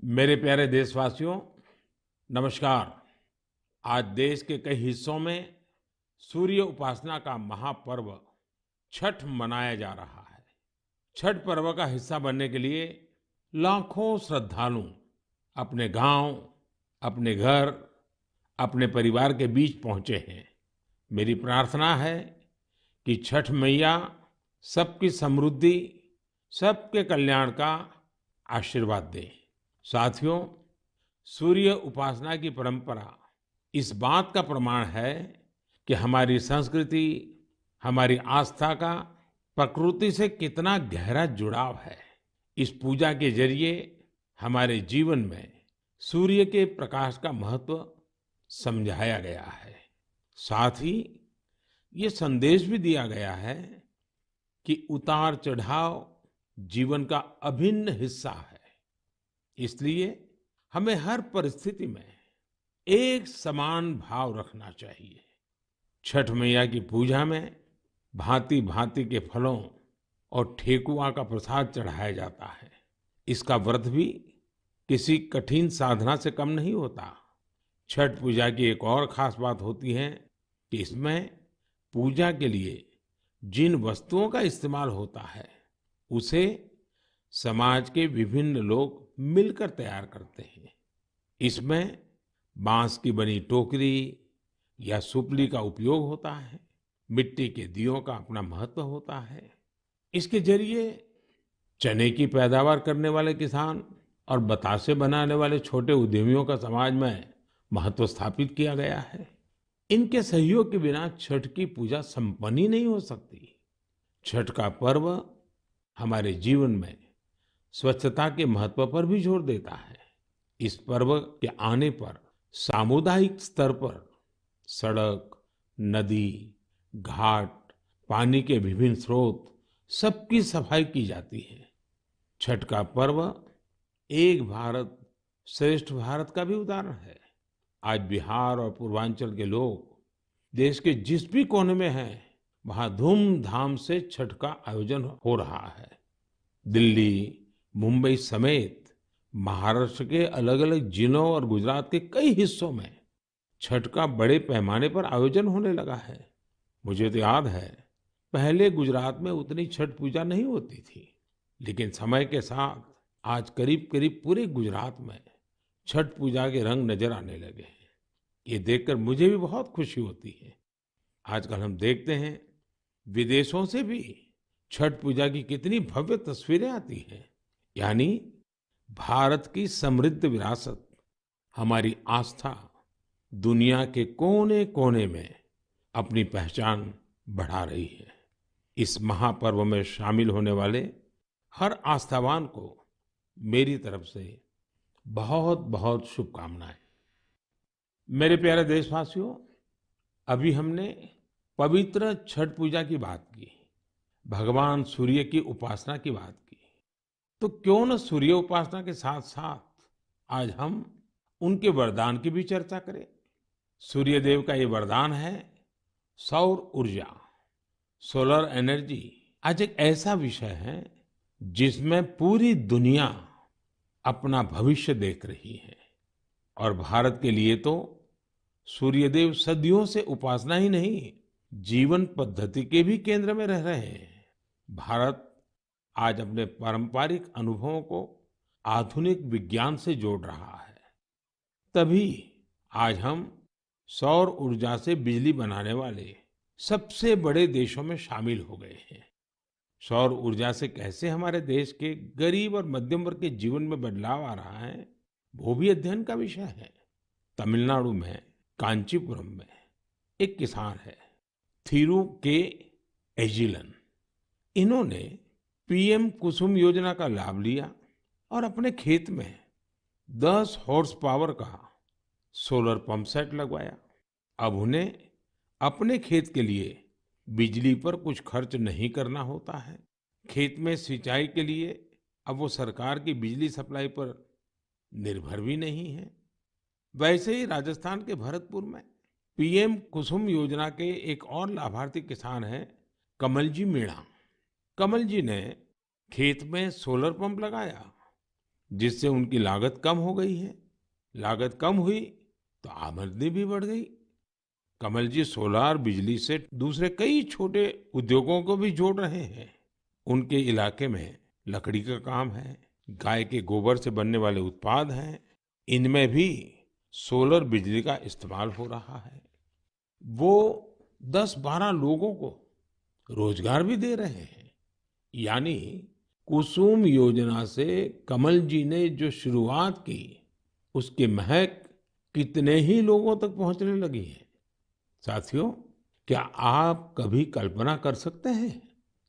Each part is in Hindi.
मेरे प्यारे देशवासियों, नमस्कार। आज देश के कई हिस्सों में सूर्य उपासना का महापर्व छठ मनाया जा रहा है। छठ पर्व का हिस्सा बनने के लिए लाखों श्रद्धालु अपने गांव, अपने घर, अपने परिवार के बीच पहुंचे हैं। मेरी प्रार्थना है कि छठ मैया सबकी समृद्धि, सबके कल्याण का आशीर्वाद दे। साथियों, सूर्य उपासना की परंपरा इस बात का प्रमाण है कि हमारी संस्कृति, हमारी आस्था का प्रकृति से कितना गहरा जुड़ाव है। इस पूजा के जरिए हमारे जीवन में सूर्य के प्रकाश का महत्व समझाया गया है। साथ ही ये संदेश भी दिया गया है कि उतार चढ़ाव जीवन का अभिन्न हिस्सा है। इसलिए हमें हर परिस्थिति में एक समान भाव रखना चाहिए। छठ मैया की पूजा में भांति भांति के फलों और ठेकुआ का प्रसाद चढ़ाया जाता है। इसका व्रत भी किसी कठिन साधना से कम नहीं होता। छठ पूजा की एक और खास बात होती है कि इसमें पूजा के लिए जिन वस्तुओं का इस्तेमाल होता है उसे समाज के विभिन्न लोग मिलकर तैयार करते हैं। इसमें बांस की बनी टोकरी या सुपली का उपयोग होता है। मिट्टी के दियों का अपना महत्व होता है। इसके जरिए चने की पैदावार करने वाले किसान और बतासे बनाने वाले छोटे उद्यमियों का समाज में महत्व स्थापित किया गया है। इनके सहयोग के बिना छठ की पूजा संपन्न ही नहीं हो सकती। छठ का पर्व हमारे जीवन में स्वच्छता के महत्व पर भी जोर देता है। इस पर्व के आने पर सामुदायिक स्तर पर सड़क, नदी, घाट, पानी के विभिन्न स्रोत सबकी सफाई की जाती है। छठ का पर्व एक भारत श्रेष्ठ भारत का भी उदाहरण है। आज बिहार और पूर्वांचल के लोग देश के जिस भी कोने में हैं, वहां धूमधाम से छठ का आयोजन हो रहा है। दिल्ली, मुंबई समेत महाराष्ट्र के अलग अलग जिलों और गुजरात के कई हिस्सों में छठ का बड़े पैमाने पर आयोजन होने लगा है। मुझे तो याद है, पहले गुजरात में उतनी छठ पूजा नहीं होती थी, लेकिन समय के साथ आज करीब करीब पूरे गुजरात में छठ पूजा के रंग नजर आने लगे हैं। ये देखकर मुझे भी बहुत खुशी होती है। आजकल हम देखते हैं विदेशों से भी छठ पूजा की कितनी भव्य तस्वीरें आती हैं। यानी भारत की समृद्ध विरासत, हमारी आस्था दुनिया के कोने कोने में अपनी पहचान बढ़ा रही है। इस महापर्व में शामिल होने वाले हर आस्थावान को मेरी तरफ से बहुत बहुत शुभकामनाएं। मेरे प्यारे देशवासियों, अभी हमने पवित्र छठ पूजा की बात की, भगवान सूर्य की उपासना की बात की। तो क्यों न सूर्य उपासना के साथ साथ आज हम उनके वरदान की भी चर्चा करें। सूर्य देव का ये वरदान है सौर ऊर्जा, सोलर एनर्जी। आज एक ऐसा विषय है जिसमें पूरी दुनिया अपना भविष्य देख रही है। और भारत के लिए तो सूर्यदेव सदियों से उपासना ही नहीं, जीवन पद्धति के भी केंद्र में रह रहे हैं। भारत आज अपने पारंपरिक अनुभवों को आधुनिक विज्ञान से जोड़ रहा है। तभी आज हम सौर ऊर्जा से बिजली बनाने वाले सबसे बड़े देशों में शामिल हो गए हैं। सौर ऊर्जा से कैसे हमारे देश के गरीब और मध्यम वर्ग के जीवन में बदलाव आ रहा है, वो भी अध्ययन का विषय है। तमिलनाडु में कांचीपुरम में एक किसान है, थिरु के एजिलन। इन्होंने पीएम कुसुम योजना का लाभ लिया और अपने खेत में 10 हॉर्स पावर का सोलर पंप सेट लगवाया। अब उन्हें अपने खेत के लिए बिजली पर कुछ खर्च नहीं करना होता है। खेत में सिंचाई के लिए अब वो सरकार की बिजली सप्लाई पर निर्भर भी नहीं है। वैसे ही राजस्थान के भरतपुर में पीएम कुसुम योजना के एक और लाभार्थी किसान हैं कमल जी मीणा। कमल जी ने खेत में सोलर पंप लगाया जिससे उनकी लागत कम हो गई है। लागत कम हुई तो आमदनी भी बढ़ गई। कमल जी सोलार बिजली से दूसरे कई छोटे उद्योगों को भी जोड़ रहे हैं। उनके इलाके में लकड़ी का काम है, गाय के गोबर से बनने वाले उत्पाद हैं, इनमें भी सोलर बिजली का इस्तेमाल हो रहा है। वो 10-12 लोगों को रोजगार भी दे रहे हैं। यानी कुसुम योजना से कमल जी ने जो शुरुआत की, उसकी महक कितने ही लोगों तक पहुंचने लगी है। साथियों, क्या आप कभी कल्पना कर सकते हैं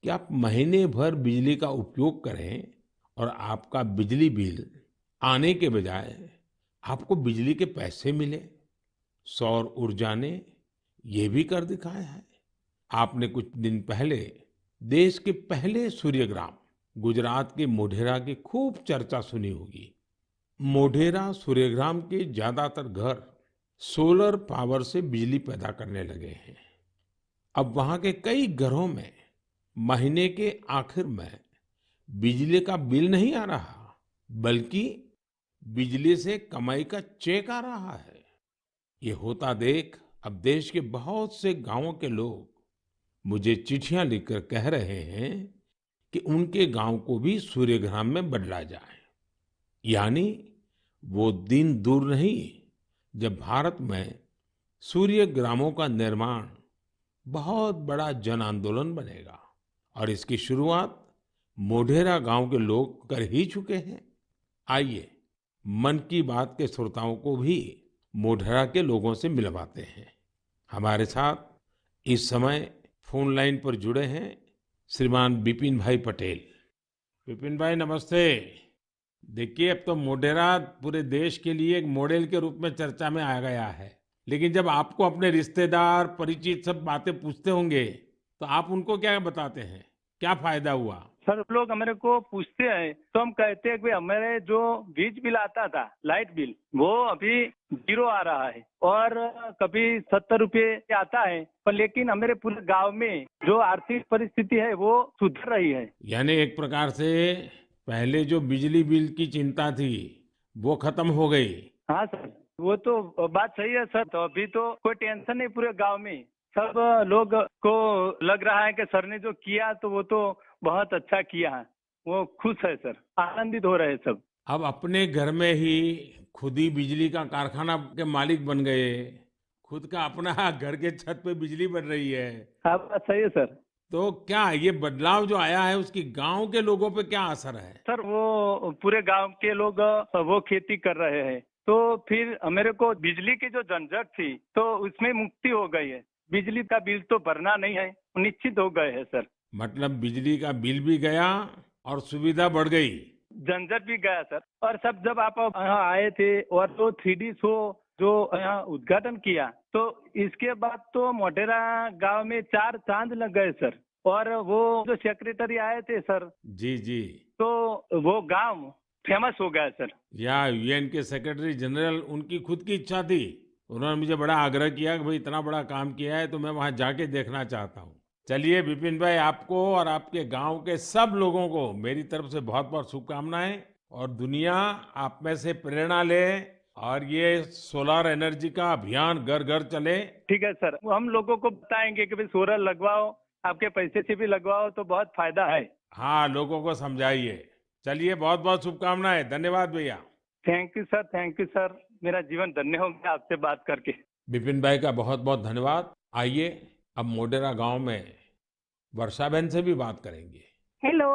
कि आप महीने भर बिजली का उपयोग करें और आपका बिजली बिल आने के बजाय आपको बिजली के पैसे मिले? सौर ऊर्जा ने ये भी कर दिखाया है। आपने कुछ दिन पहले देश के पहले सूर्य ग्राम गुजरात के मोढेरा की खूब चर्चा सुनी होगी। मोढेरा सूर्यग्राम के ज्यादातर घर सोलर पावर से बिजली पैदा करने लगे हैं। अब वहां के कई घरों में महीने के आखिर में बिजली का बिल नहीं आ रहा, बल्कि बिजली से कमाई का चेक आ रहा है। ये होता देख अब देश के बहुत से गांवों के लोग मुझे चिट्ठियां लिखकर कह रहे हैं कि उनके गांव को भी सूर्यग्राम में बदला जाए। यानी वो दिन दूर नहीं जब भारत में सूर्य ग्रामों का निर्माण बहुत बड़ा जन आंदोलन बनेगा। और इसकी शुरुआत मोढेरा गांव के लोग कर ही चुके हैं। आइए मन की बात के श्रोताओं को भी मोढेरा के लोगों से मिलवाते हैं। हमारे साथ इस समय फोन लाइन पर जुड़े हैं श्रीमान बिपिन भाई पटेल। बिपिन भाई नमस्ते। देखिए, अब तो मोढेरा पूरे देश के लिए एक मॉडल के रूप में चर्चा में आ गया है। लेकिन जब आपको अपने रिश्तेदार परिचित सब बातें पूछते होंगे तो आप उनको क्या बताते हैं? क्या फायदा हुआ? सर लोग हमारे को पूछते हैं तो हम कहते हैं कि हमारे जो बीज बिल आता था, लाइट बिल, वो अभी 0 आ रहा है और कभी 70 रुपये आता है। पर लेकिन हमारे पूरे गांव में जो आर्थिक परिस्थिति है वो सुधर रही है। यानी एक प्रकार से पहले जो बिजली बिल की चिंता थी वो खत्म हो गई। हाँ सर, वो तो बात सही है सर। तो अभी तो कोई टेंशन नहीं पूरे गांव में। सब लोग को लग रहा है कि सर ने जो किया तो वो तो बहुत अच्छा किया है। वो खुश है सर, आनंदित हो रहे हैं सब। अब अपने घर में ही खुद ही बिजली का कारखाना के मालिक बन गए। खुद का अपना घर के छत पे बिजली बन रही है। हाँ बात सही है सर। तो क्या ये बदलाव जो आया है उसकी गांव के लोगों पे क्या असर है? सर वो पूरे गांव के लोग वो खेती कर रहे हैं तो फिर मेरे को बिजली की जो झंझट थी तो उसमें मुक्ति हो गई है। बिजली का बिल तो भरना नहीं है, निश्चित हो गए हैं सर। मतलब बिजली का बिल भी गया और सुविधा बढ़ गई। झंझट भी गया सर। और सब जब आप यहाँ आए थे और तो 3D शो जो यहाँ उद्घाटन किया तो इसके बाद तो मोढेरा गांव में 4 चांद लग गए सर। और वो जो सेक्रेटरी आए थे सर, जी जी। तो वो गांव फेमस हो गया सर। या यूएन के सेक्रेटरी जनरल, उनकी खुद की इच्छा थी। उन्होंने मुझे बड़ा आग्रह किया कि भाई इतना बड़ा काम किया है तो मैं वहां जाके देखना चाहता हूँ। चलिए विपिन भाई, आपको और आपके गांव के सब लोगों को मेरी तरफ से बहुत बहुत शुभकामनाएं। और दुनिया आप में से प्रेरणा ले और ये सोलर एनर्जी का अभियान घर घर चले। ठीक है सर, हम लोगों को बताएंगे कि भाई सोलर लगवाओ, आपके पैसे से भी लगवाओ तो बहुत फायदा है। हाँ, लोगों को समझाइए। चलिए, बहुत बहुत शुभकामनाएं। धन्यवाद भैया। Thank you sir, thank you sir. मेरा जीवन धन्य हो गया आपसे बात करके। विपिन भाई का बहुत बहुत धन्यवाद। आइए अब मोढेरा गांव में वर्षा बहन से भी बात करेंगे। हेलो,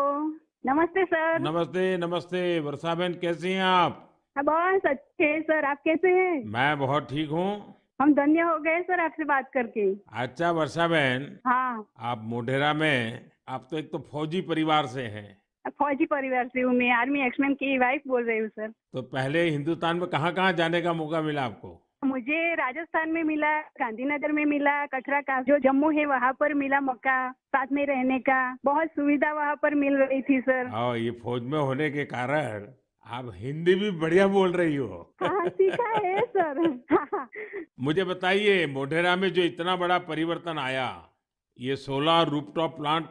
नमस्ते सर। नमस्ते नमस्ते। वर्षा बहन कैसी हैं आप? बहुत अच्छे हैं सर, आप कैसे हैं? मैं बहुत ठीक हूँ। हम धन्य हो गए सर आपसे बात करके। अच्छा वर्षा बहन, हाँ, आप मोढेरा में, आप तो एक तो फौजी परिवार से हैं। फौजी परिवार से हूँ मैं, आर्मी एक्समैन की वाइफ बोल रही हूँ सर। तो पहले हिंदुस्तान में कहाँ कहाँ जाने का मौका मिला आपको? मुझे राजस्थान में मिला, गांधीनगर में मिला, कटरा का जो जम्मू है वहाँ पर मिला मौका साथ में रहने का। बहुत सुविधा वहाँ पर मिल रही थी सर। और ये फौज में होने के कारण आप हिंदी भी बढ़िया बोल रही हो। हाँ, सीखा है सर। मुझे बताइए, मोढेरा में जो इतना बड़ा परिवर्तन आया, ये सोलर रूफटॉप प्लांट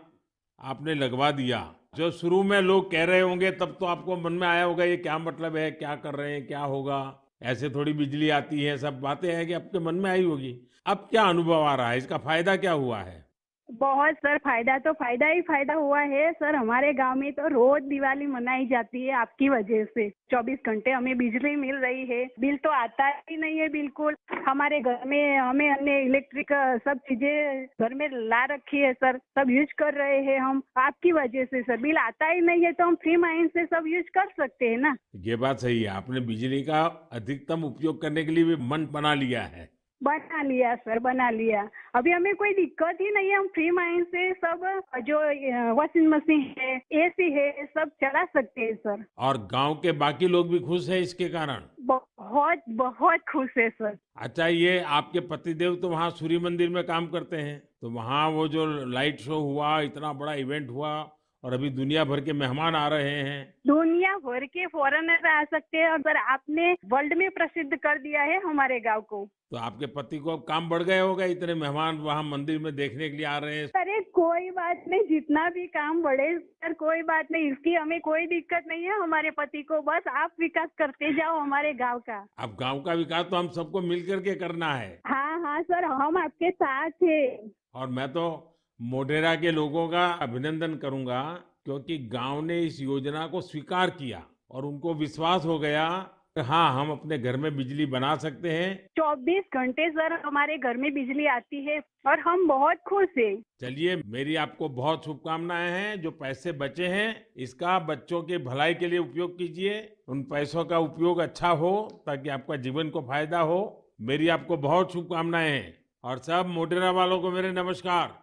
आपने लगवा दिया, जो शुरू में लोग कह रहे होंगे तब तो आपको मन में आया होगा ये क्या मतलब है, क्या कर रहे हैं, क्या होगा, ऐसे थोड़ी बिजली आती है, सब बातें हैं कि आपके मन में आई होगी। अब क्या अनुभव आ रहा है, इसका फायदा क्या हुआ है? बहुत सर, फायदा तो फायदा ही फायदा हुआ है सर। हमारे गांव में तो रोज दिवाली मनाई जाती है आपकी वजह से। 24 घंटे हमें बिजली मिल रही है, बिल तो आता ही नहीं है बिल्कुल। हमारे घर में हमें अन्य इलेक्ट्रिक सब चीजें घर में ला रखी है सर, सब यूज कर रहे हैं हम आपकी वजह से सर। बिल आता ही नहीं है तो हम फ्री माइंड से सब यूज कर सकते हैं ना। ये बात सही है, आपने बिजली का अधिकतम उपयोग करने के लिए भी मन बना लिया है। बना लिया सर, बना लिया। अभी हमें कोई दिक्कत ही नहीं है, हम फ्री माइंड से सब जो वॉशिंग मशीन है, एसी है, सब चला सकते हैं सर। और गांव के बाकी लोग भी खुश हैं इसके कारण? बहुत बहुत खुश है सर। अच्छा, ये आपके पतिदेव तो वहाँ सूर्य मंदिर में काम करते हैं, तो वहाँ वो जो लाइट शो हुआ, इतना बड़ा इवेंट हुआ और अभी दुनिया भर के मेहमान आ रहे हैं। दुनिया भर के फॉरेनर आ सकते हैं और सर आपने वर्ल्ड में प्रसिद्ध कर दिया है हमारे गांव को। तो आपके पति को अब काम बढ़ गया होगा, इतने मेहमान वहाँ मंदिर में देखने के लिए आ रहे हैं। अरे कोई बात नहीं, जितना भी काम बढ़े सर, कोई बात नहीं, इसकी हमें कोई दिक्कत नहीं है हमारे पति को। बस आप विकास करते जाओ हमारे गांव का। अब गांव का विकास तो हम सबको मिल करके करना है। हाँ हाँ सर, हम आपके साथ हैं। और मैं तो मोढेरा के लोगों का अभिनंदन करूंगा, क्योंकि गांव ने इस योजना को स्वीकार किया और उनको विश्वास हो गया कि हाँ, हम अपने घर में बिजली बना सकते हैं। 24 घंटे सर हमारे घर में बिजली आती है और हम बहुत खुश हैं। चलिए, मेरी आपको बहुत शुभकामनाएं हैं। जो पैसे बचे हैं इसका बच्चों के भलाई के लिए उपयोग कीजिए। उन पैसों का उपयोग अच्छा हो ताकि आपका जीवन को फायदा हो। मेरी आपको बहुत शुभकामनाएं हैं और सब मोढेरा वालों को मेरे नमस्कार।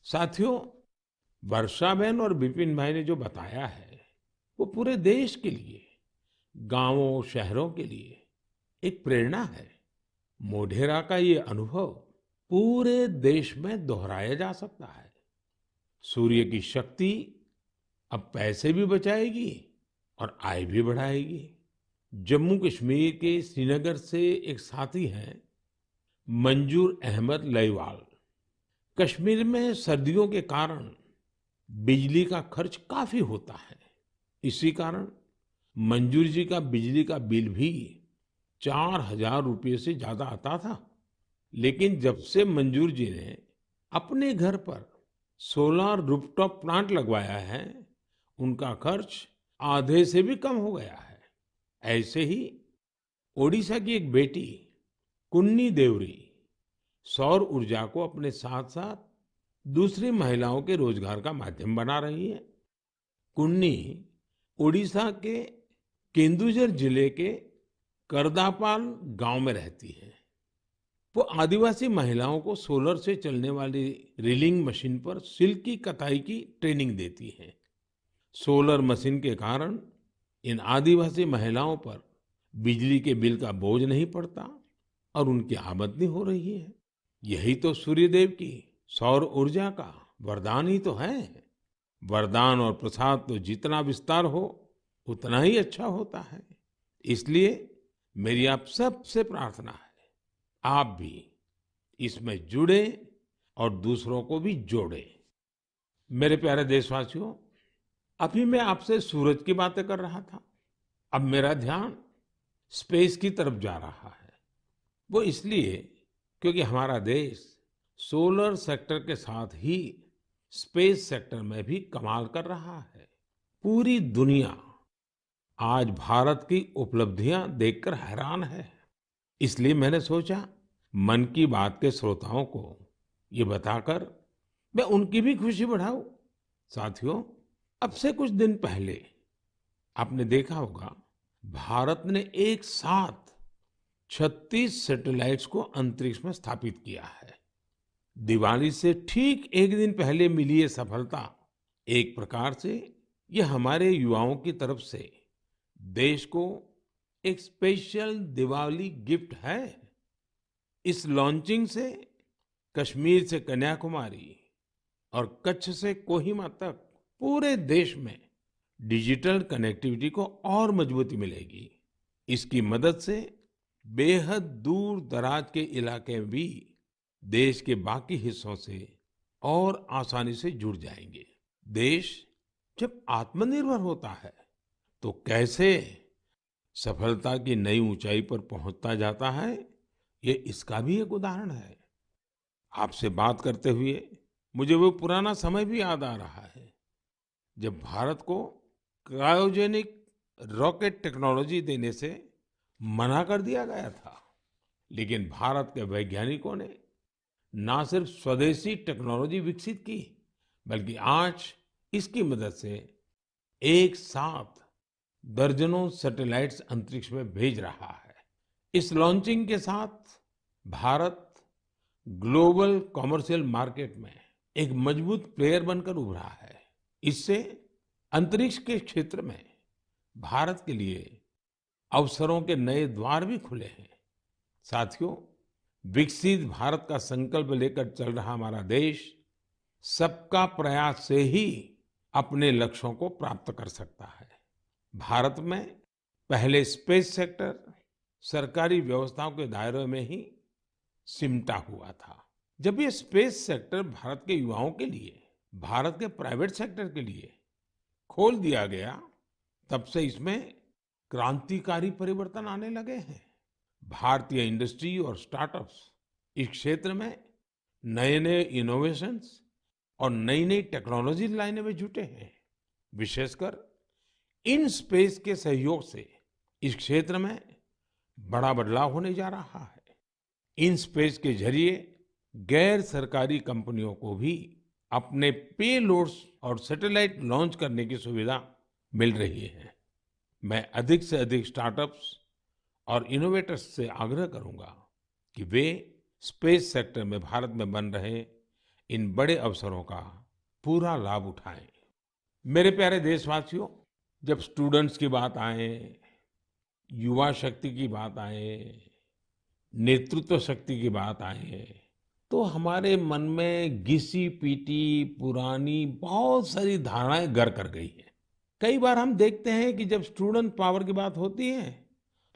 साथियों, वर्षा बहन और विपिन भाई ने जो बताया है वो पूरे देश के लिए, गांवों शहरों के लिए एक प्रेरणा है। मोढेरा का ये अनुभव पूरे देश में दोहराया जा सकता है। सूर्य की शक्ति अब पैसे भी बचाएगी और आय भी बढ़ाएगी। जम्मू कश्मीर के श्रीनगर से एक साथी हैं मंजूर अहमद लईवाल। कश्मीर में सर्दियों के कारण बिजली का खर्च काफी होता है। इसी कारण मंजूर जी का बिजली का बिल भी 4,000 रुपये से ज्यादा आता था। लेकिन जब से मंजूर जी ने अपने घर पर सोलर रूफटॉप प्लांट लगवाया है, उनका खर्च आधे से भी कम हो गया है। ऐसे ही ओडिशा की एक बेटी कुन्नी देवरी सौर ऊर्जा को अपने साथ साथ दूसरी महिलाओं के रोजगार का माध्यम बना रही है। कुन्नी ओडिशा के केंदुझर जिले के करदापाल गांव में रहती है। वो आदिवासी महिलाओं को सोलर से चलने वाली रीलिंग मशीन पर सिल्क की कताई की ट्रेनिंग देती है। सोलर मशीन के कारण इन आदिवासी महिलाओं पर बिजली के बिल का बोझ नहीं पड़ता और उनकी आमदनी हो रही है। यही तो सूर्यदेव की सौर ऊर्जा का वरदान ही तो है। वरदान और प्रसाद तो जितना विस्तार हो उतना ही अच्छा होता है। इसलिए मेरी आप सबसे प्रार्थना है, आप भी इसमें जुड़े और दूसरों को भी जोड़े। मेरे प्यारे देशवासियों, अभी मैं आपसे सूरज की बातें कर रहा था। अब मेरा ध्यान स्पेस की तरफ जा रहा है। वो इसलिए क्योंकि हमारा देश सोलर सेक्टर के साथ ही स्पेस सेक्टर में भी कमाल कर रहा है। पूरी दुनिया आज भारत की उपलब्धियां देखकर हैरान है। इसलिए मैंने सोचा मन की बात के श्रोताओं को ये बताकर मैं उनकी भी खुशी बढ़ाऊं। साथियों, अब से कुछ दिन पहले आपने देखा होगा, भारत ने एक साथ 36 सैटेलाइट्स को अंतरिक्ष में स्थापित किया है। दिवाली से ठीक एक दिन पहले मिली ये सफलता एक प्रकार से ये हमारे युवाओं की तरफ से देश को एक स्पेशल दिवाली गिफ्ट है। इस लॉन्चिंग से कश्मीर से कन्याकुमारी और कच्छ से कोहिमा तक पूरे देश में डिजिटल कनेक्टिविटी को और मजबूती मिलेगी। इसकी मदद से बेहद दूर दराज के इलाके भी देश के बाकी हिस्सों से और आसानी से जुड़ जाएंगे। देश जब आत्मनिर्भर होता है तो कैसे सफलता की नई ऊंचाई पर पहुंचता जाता है, ये इसका भी एक उदाहरण है। आपसे बात करते हुए मुझे वो पुराना समय भी याद आ रहा है जब भारत को क्रायोजेनिक रॉकेट टेक्नोलॉजी देने से मना कर दिया गया था। लेकिन भारत के वैज्ञानिकों ने ना सिर्फ स्वदेशी टेक्नोलॉजी विकसित की, बल्कि आज इसकी मदद से एक साथ दर्जनों सैटेलाइट्स अंतरिक्ष में भेज रहा है। इस लॉन्चिंग के साथ भारत ग्लोबल कॉमर्शियल मार्केट में एक मजबूत प्लेयर बनकर उभरा है। इससे अंतरिक्ष के क्षेत्र में भारत के लिए अवसरों के नए द्वार भी खुले हैं। साथियों, विकसित भारत का संकल्प लेकर चल रहा हमारा देश सबका प्रयास से ही अपने लक्ष्यों को प्राप्त कर सकता है। भारत में पहले स्पेस सेक्टर सरकारी व्यवस्थाओं के दायरे में ही सिमटा हुआ था। जब ये स्पेस सेक्टर भारत के युवाओं के लिए, भारत के प्राइवेट सेक्टर के लिए खोल दिया गया, तब से इसमें क्रांतिकारी परिवर्तन आने लगे हैं। भारतीय इंडस्ट्री और स्टार्टअप्स इस क्षेत्र में नए नए इनोवेशंस और नई नई टेक्नोलॉजी लाने में जुटे हैं। विशेषकर इन स्पेस के सहयोग से इस क्षेत्र में बड़ा बदलाव होने जा रहा है। इन स्पेस के जरिए गैर सरकारी कंपनियों को भी अपने पेलोड्स और सैटेलाइट लॉन्च करने की सुविधा मिल रही है। मैं अधिक से अधिक स्टार्टअप्स और इनोवेटर्स से आग्रह करूंगा कि वे स्पेस सेक्टर में भारत में बन रहे इन बड़े अवसरों का पूरा लाभ उठाएं। मेरे प्यारे देशवासियों, जब स्टूडेंट्स की बात आए, युवा शक्ति की बात आए, नेतृत्व शक्ति की बात आए, तो हमारे मन में घिसी पीटी पुरानी बहुत सारी धारणाएं घर कर गई हैं। कई बार हम देखते हैं कि जब स्टूडेंट पावर की बात होती है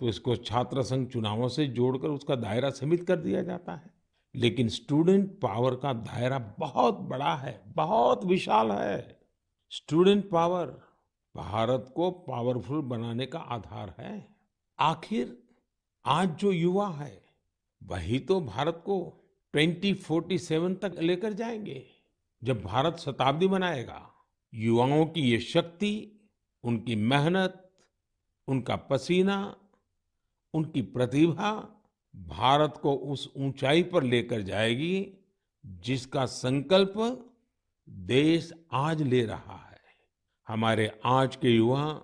तो इसको छात्र संघ चुनावों से जोड़कर उसका दायरा सीमित कर दिया जाता है। लेकिन स्टूडेंट पावर का दायरा बहुत बड़ा है, बहुत विशाल है। स्टूडेंट पावर भारत को पावरफुल बनाने का आधार है। आखिर आज जो युवा है वही तो भारत को 2047 तक लेकर जाएंगे। जब भारत शताब्दी मनाएगा, युवाओं की ये शक्ति, उनकी मेहनत, उनका पसीना, उनकी प्रतिभा भारत को उस ऊंचाई पर लेकर जाएगी जिसका संकल्प देश आज ले रहा है। हमारे आज के युवा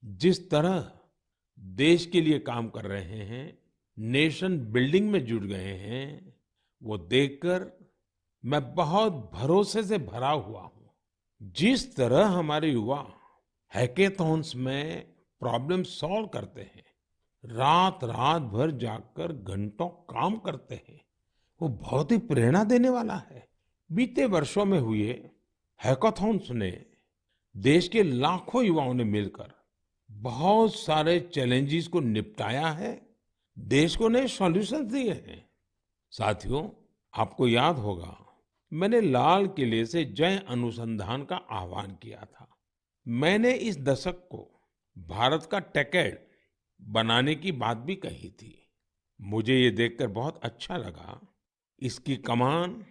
जिस तरह देश के लिए काम कर रहे हैं, नेशन बिल्डिंग में जुट गए हैं, वो देखकर मैं बहुत भरोसे से भरा हुआ हूँ। जिस तरह हमारे युवा हैकेथॉन्स में प्रॉब्लम सॉल्व करते हैं, रात रात भर जागकर घंटों काम करते हैं, वो बहुत ही प्रेरणा देने वाला है। बीते वर्षों में हुए हैकाथॉन्स ने देश के लाखों युवाओं ने मिलकर बहुत सारे चैलेंजेस को निपटाया है, देश को नए सॉल्यूशन दिए हैं। साथियों, आपको याद होगा मैंने लाल किले से जय अनुसंधान का आह्वान किया था। मैंने इस दशक को भारत का टेकेड बनाने की बात भी कही थी। मुझे ये देखकर बहुत अच्छा लगा, इसकी कमान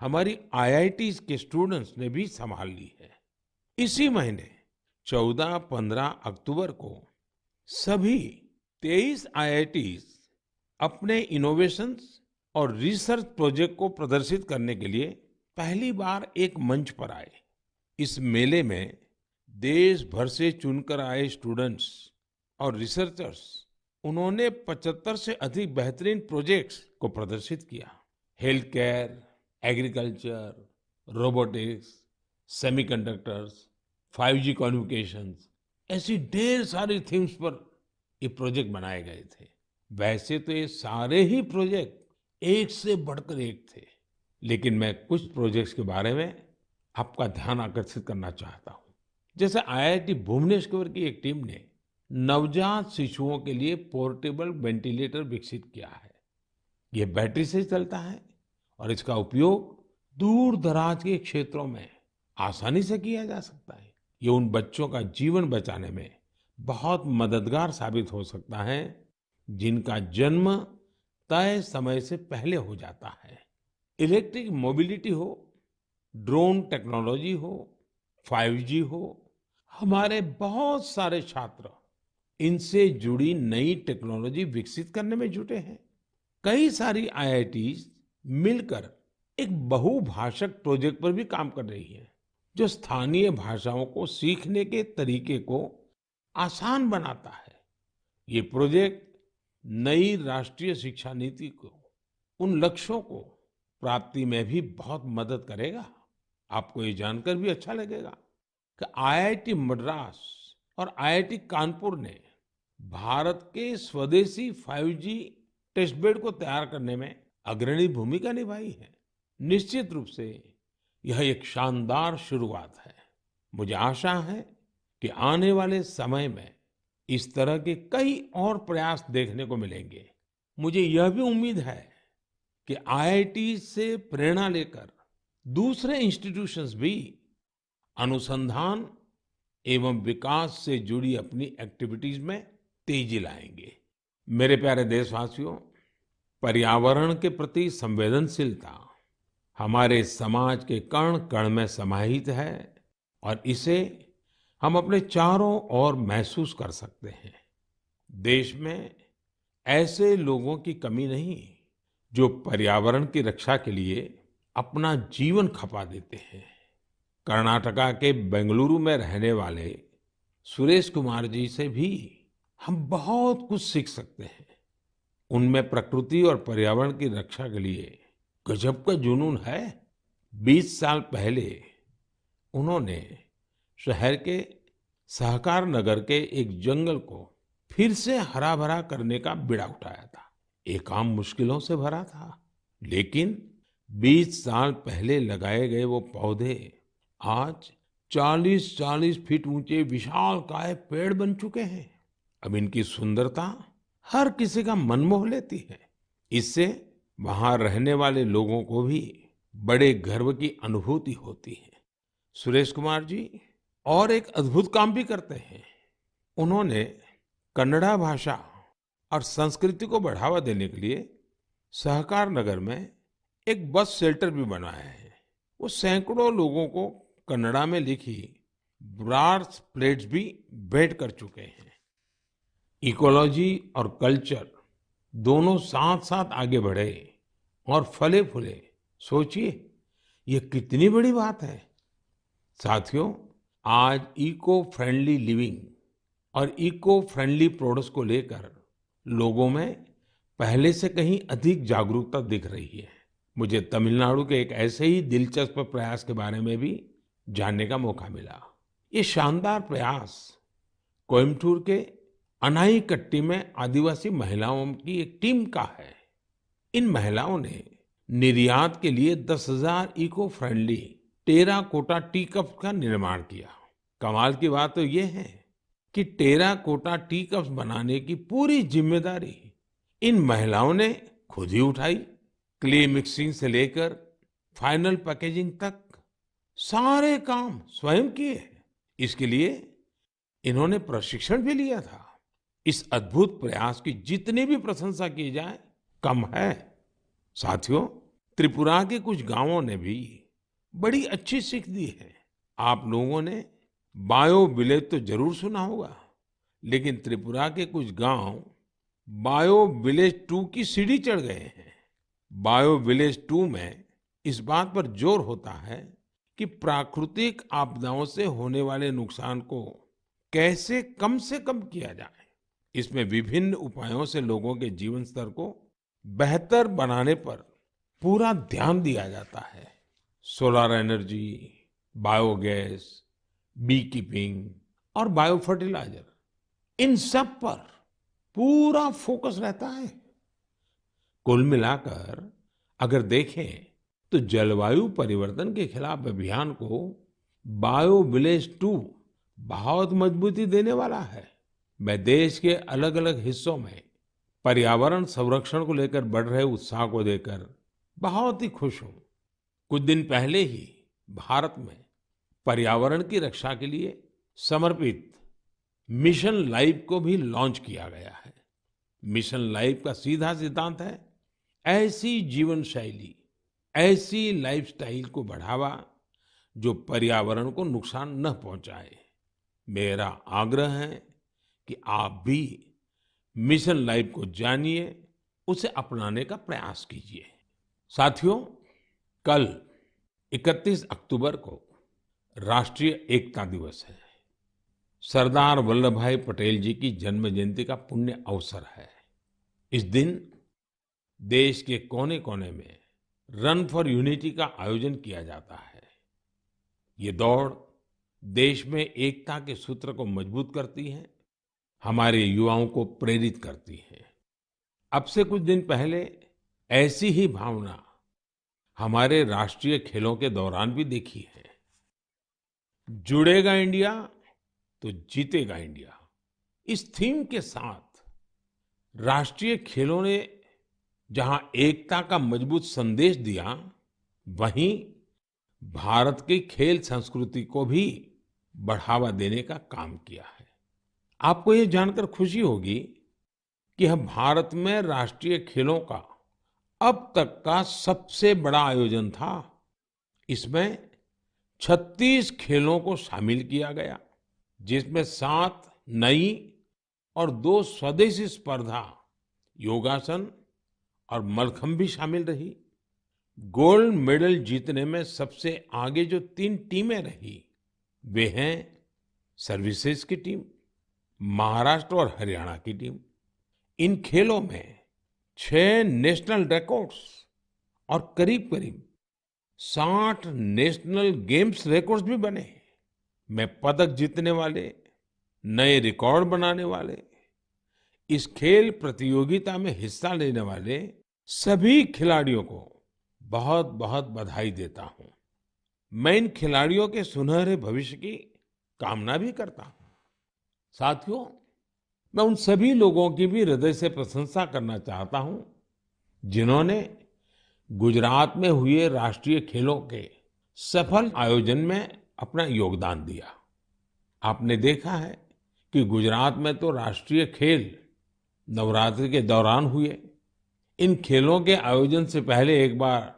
हमारी आईआईटीज के स्टूडेंट्स ने भी संभाल ली है। इसी महीने 14-15 अक्टूबर को सभी 23 आईआईटीज अपने इनोवेशंस और रिसर्च प्रोजेक्ट को प्रदर्शित करने के लिए पहली बार एक मंच पर आए। इस मेले में देश भर से चुनकर आए स्टूडेंट्स और रिसर्चर्स, उन्होंने 75 से अधिक बेहतरीन प्रोजेक्ट्स को प्रदर्शित किया। Health care, agriculture, robotics, semiconductors, 5G communications, ऐसी ढेर सारी थीम्स पर ये प्रोजेक्ट बनाए गए थे। वैसे तो ये सारे ही प्रोजेक्ट एक से बढ़कर एक थे, लेकिन मैं कुछ प्रोजेक्ट्स के बारे में आपका ध्यान आकर्षित करना चाहता हूँ। जैसे आईआईटी भुवनेश्वर की एक टीम ने नवजात शिशुओं के लिए पोर्टेबल वेंटिलेटर विकसित किया है। ये बैटरी से चलता है और इसका उपयोग दूर दराज के क्षेत्रों में आसानी से किया जा सकता है। ये उन बच्चों का जीवन बचाने में बहुत मददगार साबित हो सकता है जिनका जन्म तय समय से पहले हो जाता है। इलेक्ट्रिक मोबिलिटी हो, ड्रोन टेक्नोलॉजी हो, 5G हो, हमारे बहुत सारे छात्र इनसे जुड़ी नई टेक्नोलॉजी विकसित करने में जुटे हैं। कई सारी आईआईटीज मिलकर एक बहुभाषक प्रोजेक्ट पर भी काम कर रही है, जो स्थानीय भाषाओं को सीखने के तरीके को आसान बनाता है। ये प्रोजेक्ट नई राष्ट्रीय शिक्षा नीति को, उन लक्ष्यों को प्राप्ति में भी बहुत मदद करेगा। आपको ये जानकर भी अच्छा लगेगा कि आईआईटी मद्रास और आईआईटी कानपुर ने भारत के स्वदेशी 5G टेस्ट बेड को तैयार करने में अग्रणी भूमिका निभाई है। निश्चित रूप से यह एक शानदार शुरुआत है। मुझे आशा है कि आने वाले समय में इस तरह के कई और प्रयास देखने को मिलेंगे। मुझे यह भी उम्मीद है कि आईआईटी से प्रेरणा लेकर दूसरे इंस्टीट्यूशंस भी अनुसंधान एवं विकास से जुड़ी अपनी एक्टिविटीज में तेजी लाएंगे। मेरे प्यारे देशवासियों, पर्यावरण के प्रति संवेदनशीलता हमारे समाज के कण कण में समाहित है और इसे हम अपने चारों ओर महसूस कर सकते हैं। देश में ऐसे लोगों की कमी नहीं जो पर्यावरण की रक्षा के लिए अपना जीवन खपा देते हैं। कर्नाटका के बेंगलुरु में रहने वाले सुरेश कुमार जी से भी हम बहुत कुछ सीख सकते हैं। उनमें प्रकृति और पर्यावरण की रक्षा के लिए गजब का जुनून है। 20 साल पहले उन्होंने शहर के सहकार नगर के एक जंगल को फिर से हरा भरा करने का बीड़ा उठाया था। ये काम मुश्किलों से भरा था, लेकिन 20 साल पहले लगाए गए वो पौधे आज 40-40 फीट ऊंचे विशालकाय पेड़ बन चुके हैं। अब इनकी सुंदरता हर किसी का मन मोह लेती है। इससे वहां रहने वाले लोगों को भी बड़े गर्व की अनुभूति होती है। सुरेश कुमार जी और एक अद्भुत काम भी करते हैं। उन्होंने कन्नड़ा भाषा और संस्कृति को बढ़ावा देने के लिए सहकार नगर में एक बस शेल्टर भी बनाया है। वो सैकड़ों लोगों को कन्नड़ा में लिखी ब्रास प्लेट्स भी भेंट कर चुके हैं। इकोलॉजी और कल्चर दोनों साथ साथ आगे बढ़े और फले फूले। सोचिए, ये कितनी बड़ी बात है। साथियों, आज इको फ्रेंडली लिविंग और इको फ्रेंडली प्रोडक्ट्स को लेकर लोगों में पहले से कहीं अधिक जागरूकता दिख रही है। मुझे तमिलनाडु के एक ऐसे ही दिलचस्प प्रयास के बारे में भी जानने का मौका मिला। ये शानदार प्रयास कोयम्बटूर के अनाईकट्टी में आदिवासी महिलाओं की एक टीम का है। इन महिलाओं ने निर्यात के लिए 10,000 eco friendly terracotta tea cup का निर्माण किया। कमाल की बात तो ये है कि टेराकोटा टी कप्स बनाने की पूरी जिम्मेदारी इन महिलाओं ने खुद ही उठाई। क्ले मिक्सिंग से लेकर फाइनल पैकेजिंग तक सारे काम स्वयं किए। इसके लिए इन्होंने प्रशिक्षण भी लिया था। इस अद्भुत प्रयास की जितनी भी प्रशंसा की जाए कम है। साथियों, त्रिपुरा के कुछ गांवों ने भी बड़ी अच्छी सीख दी है। आप लोगों ने बायो विलेज तो जरूर सुना होगा, लेकिन त्रिपुरा के कुछ गांव बायो विलेज 2 की सीढ़ी चढ़ गए हैं। बायो विलेज 2 में इस बात पर जोर होता है कि प्राकृतिक आपदाओं से होने वाले नुकसान को कैसे कम से कम किया जाए। इसमें विभिन्न उपायों से लोगों के जीवन स्तर को बेहतर बनाने पर पूरा ध्यान दिया जाता है। Solar energy, biogas, beekeeping और बायो फर्टिलाइजर, इन सब पर पूरा फोकस रहता है। कुल मिलाकर अगर देखें तो जलवायु परिवर्तन के खिलाफ अभियान को बायो विलेज 2 बहुत मजबूती देने वाला है। मैं देश के अलग अलग हिस्सों में पर्यावरण संरक्षण को लेकर बढ़ रहे उत्साह को देखकर बहुत ही खुश हूं। कुछ दिन पहले ही भारत में पर्यावरण की रक्षा के लिए समर्पित मिशन लाइफ को भी लॉन्च किया गया है। मिशन लाइफ का सीधा सिद्धांत है, ऐसी जीवन शैली, ऐसी लाइफस्टाइल को बढ़ावा जो पर्यावरण को नुकसान न पहुंचाए। मेरा आग्रह है कि आप भी मिशन लाइफ को जानिए, उसे अपनाने का प्रयास कीजिए। साथियों, कल 31 अक्टूबर को राष्ट्रीय एकता दिवस है। सरदार वल्लभ भाई पटेल जी की जन्म जयंती का पुण्य अवसर है। इस दिन देश के कोने कोने में रन फॉर यूनिटी का आयोजन किया जाता है। ये दौड़ देश में एकता के सूत्र को मजबूत करती है, हमारे युवाओं को प्रेरित करती है। अब से कुछ दिन पहले ऐसी ही भावना हमारे राष्ट्रीय खेलों के दौरान भी देखी है। जुड़ेगा इंडिया तो जीतेगा इंडिया, इस थीम के साथ राष्ट्रीय खेलों ने जहां एकता का मजबूत संदेश दिया, वहीं भारत की खेल संस्कृति को भी बढ़ावा देने का काम किया है। आपको ये जानकर खुशी होगी कि यह भारत में राष्ट्रीय खेलों का अब तक का सबसे बड़ा आयोजन था। इसमें 36 खेलों को शामिल किया गया, जिसमें 7 नई और 2 स्वदेशी स्पर्धा योगासन और मलखंब भी शामिल रही। गोल्ड मेडल जीतने में सबसे आगे जो 3 टीमें रही, वे हैं सर्विसेज की टीम, महाराष्ट्र और हरियाणा की टीम। इन खेलों में 6 नेशनल रिकॉर्ड्स और करीब करीब 60 नेशनल गेम्स रिकॉर्ड्स भी बने। मैं पदक जीतने वाले, नए रिकॉर्ड बनाने वाले, इस खेल प्रतियोगिता में हिस्सा लेने वाले सभी खिलाड़ियों को बहुत बहुत बधाई देता हूं। मैं इन खिलाड़ियों के सुनहरे भविष्य की कामना भी करता हूं। साथियों, मैं उन सभी लोगों की भी हृदय से प्रशंसा करना चाहता हूं जिन्होंने गुजरात में हुए राष्ट्रीय खेलों के सफल आयोजन में अपना योगदान दिया। आपने देखा है कि गुजरात में तो राष्ट्रीय खेल नवरात्रि के दौरान हुए। इन खेलों के आयोजन से पहले एक बार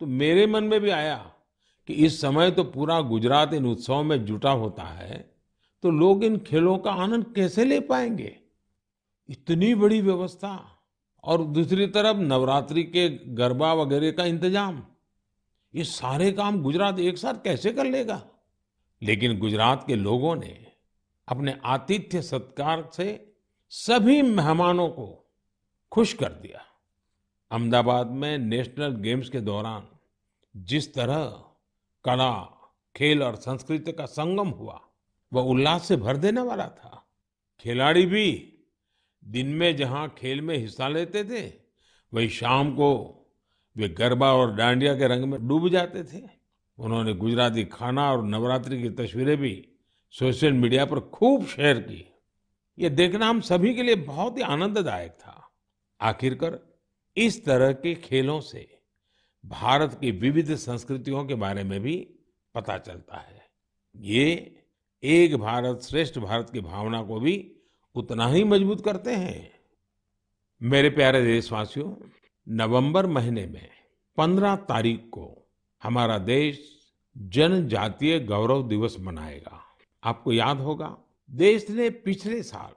तो मेरे मन में भी आया कि इस समय तो पूरा गुजरात इन उत्सवों में जुटा होता है, तो लोग इन खेलों का आनंद कैसे ले पाएंगे। इतनी बड़ी व्यवस्था और दूसरी तरफ नवरात्रि के गरबा वगैरह का इंतजाम, ये सारे काम गुजरात एक साथ कैसे कर लेगा। लेकिन गुजरात के लोगों ने अपने आतिथ्य सत्कार से सभी मेहमानों को खुश कर दिया। अहमदाबाद में नेशनल गेम्स के दौरान जिस तरह कला, खेल और संस्कृति का संगम हुआ, वह उल्लास से भर देने वाला था। खिलाड़ी भी दिन में जहां खेल में हिस्सा लेते थे, वहीं शाम को वे गरबा और डांडिया के रंग में डूब जाते थे। उन्होंने गुजराती खाना और नवरात्रि की तस्वीरें भी सोशल मीडिया पर खूब शेयर की। ये देखना हम सभी के लिए बहुत ही आनंददायक था। आखिरकार इस तरह के खेलों से भारत की विविध संस्कृतियों के बारे में भी पता चलता है। ये एक भारत श्रेष्ठ भारत की भावना को भी उतना ही मजबूत करते हैं। मेरे प्यारे देशवासियों, नवंबर महीने में 15 तारीख को हमारा देश जनजातीय गौरव दिवस मनाएगा। आपको याद होगा, देश ने पिछले साल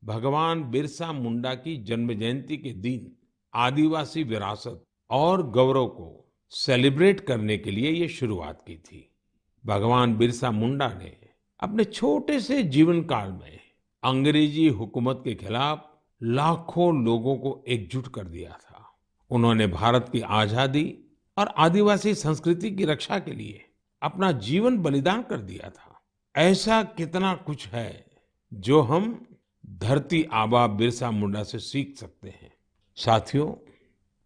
भगवान बिरसा मुंडा की जन्म जयंती के दिन आदिवासी विरासत और गौरव को सेलिब्रेट करने के लिए ये शुरुआत की थी। भगवान बिरसा मुंडा ने अपने छोटे से जीवन काल में अंग्रेजी हुकूमत के खिलाफ लाखों लोगों को एकजुट कर दिया था। उन्होंने भारत की आजादी और आदिवासी संस्कृति की रक्षा के लिए अपना जीवन बलिदान कर दिया था। ऐसा कितना कुछ है जो हम धरती आबा बिरसा मुंडा से सीख सकते हैं। साथियों,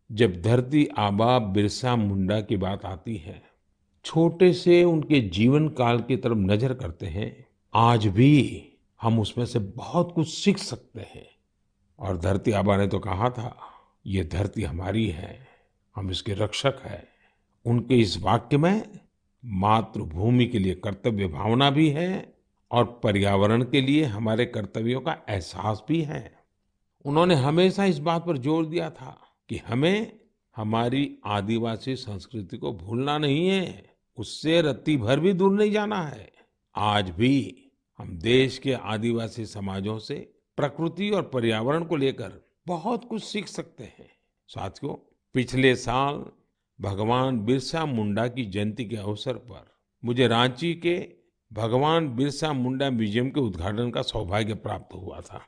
जब धरती आबा बिरसा मुंडा की बात आती है, छोटे से उनके जीवन काल की तरफ नजर करते हैं, आज भी हम उसमें से बहुत कुछ सीख सकते हैं। और धरती आबा ने तो कहा था, ये धरती हमारी है, हम इसके रक्षक हैं। उनके इस वाक्य में मातृभूमि के लिए कर्तव्य भावना भी है और पर्यावरण के लिए हमारे कर्तव्यों का एहसास भी है। उन्होंने हमेशा इस बात पर जोर दिया था कि हमें हमारी आदिवासी संस्कृति को भूलना नहीं है, उससे रत्ती भर भी दूर नहीं जाना है। आज भी हम देश के आदिवासी समाजों से प्रकृति और पर्यावरण को लेकर बहुत कुछ सीख सकते हैं। साथियों, पिछले साल भगवान बिरसा मुंडा की जयंती के अवसर पर मुझे रांची के भगवान बिरसा मुंडा म्यूजियम के उद्घाटन का सौभाग्य प्राप्त हुआ था।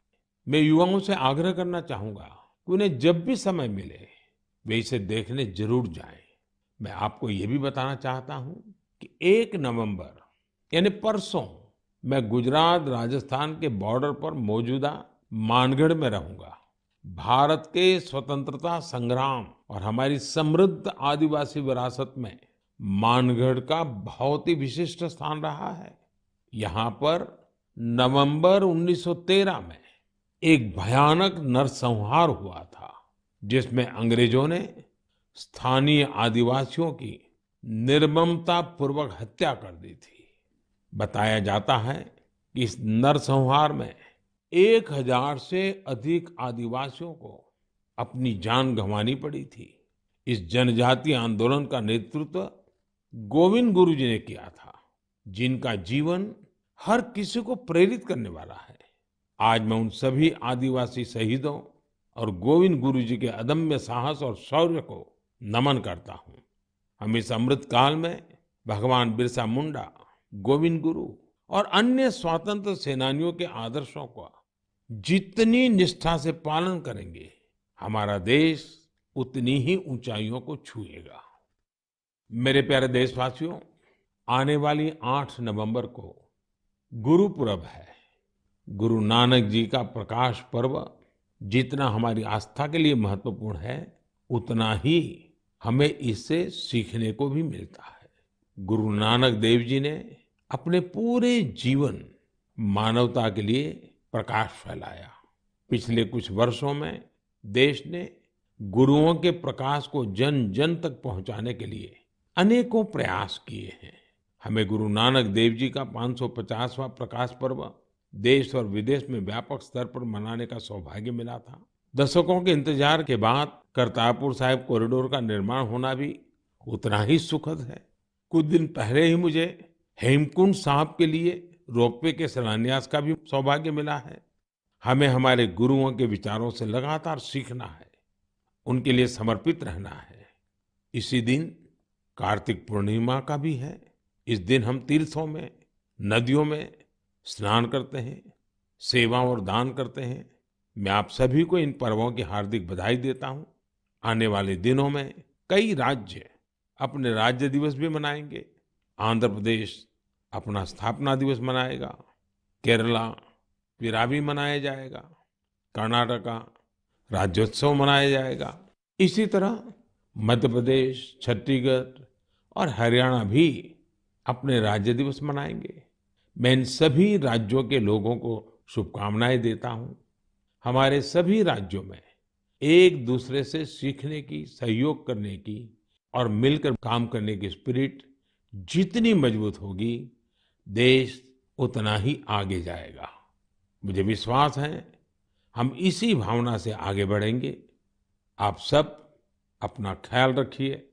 मैं युवाओं से आग्रह करना चाहूंगा कि उन्हें जब भी समय मिले वे इसे देखने जरूर जाएं। मैं आपको ये भी बताना चाहता हूं कि 1 नवंबर यानी परसों मैं गुजरात राजस्थान के बॉर्डर पर मौजूदा मानगढ़ में रहूंगा। भारत के स्वतंत्रता संग्राम और हमारी समृद्ध आदिवासी विरासत में मानगढ़ का बहुत ही विशिष्ट स्थान रहा है। यहाँ पर नवंबर 1913 में एक भयानक नरसंहार हुआ था, जिसमें अंग्रेजों ने स्थानीय आदिवासियों की निर्ममता पूर्वक हत्या कर दी थी। बताया जाता है कि इस नरसंहार में 1000 से अधिक आदिवासियों को अपनी जान गंवानी पड़ी थी। इस जनजातीय आंदोलन का नेतृत्व गोविंद गुरु जी ने किया था, जिनका जीवन हर किसी को प्रेरित करने वाला है। आज मैं उन सभी आदिवासी शहीदों और गोविंद गुरु जी के अदम्य साहस और शौर्य को नमन करता हूँ। हम इस अमृत काल में भगवान बिरसा मुंडा, गोविंद गुरु और अन्य स्वतंत्र सेनानियों के आदर्शों का जितनी निष्ठा से पालन करेंगे, हमारा देश उतनी ही ऊंचाइयों को छुएगा। मेरे प्यारे देशवासियों, आने वाली 8 नवंबर को गुरुपुरब है। गुरु नानक जी का प्रकाश पर्व जितना हमारी आस्था के लिए महत्वपूर्ण है, उतना ही हमें इससे सीखने को भी मिलता है। गुरु नानक देव जी ने अपने पूरे जीवन मानवता के लिए प्रकाश फैलाया। पिछले कुछ वर्षों में देश ने गुरुओं के प्रकाश को जन जन तक पहुंचाने के लिए अनेकों प्रयास किए हैं। हमें गुरु नानक देव जी का 550वां प्रकाश पर्व देश और विदेश में व्यापक स्तर पर मनाने का सौभाग्य मिला था। दशकों के इंतजार के बाद करतारपुर साहिब कॉरिडोर का निर्माण होना भी उतना ही सुखद है। कुछ दिन पहले ही मुझे हेमकुंड साहिब के लिए रोपवे के शिलान्यास का भी सौभाग्य मिला है। हमें हमारे गुरुओं के विचारों से लगातार सीखना है, उनके लिए समर्पित रहना है। इसी दिन कार्तिक पूर्णिमा का भी है। इस दिन हम तीर्थों में, नदियों में स्नान करते हैं, सेवा और दान करते हैं। मैं आप सभी को इन पर्वों की हार्दिक बधाई देता हूं। आने वाले दिनों में कई राज्य अपने राज्य दिवस भी मनाएंगे। आंध्र प्रदेश अपना स्थापना दिवस मनाएगा, केरला पिरावी मनाया जाएगा, कर्नाटका राज्योत्सव मनाया जाएगा। इसी तरह मध्य प्रदेश, छत्तीसगढ़ और हरियाणा भी अपने राज्य दिवस मनाएंगे। मैं इन सभी राज्यों के लोगों को शुभकामनाएं देता हूं। हमारे सभी राज्यों में एक दूसरे से सीखने की, सहयोग करने की और मिलकर काम करने की स्पिरिट जितनी मजबूत होगी, देश उतना ही आगे जाएगा। मुझे विश्वास है हम इसी भावना से आगे बढ़ेंगे। आप सब अपना ख्याल रखिए।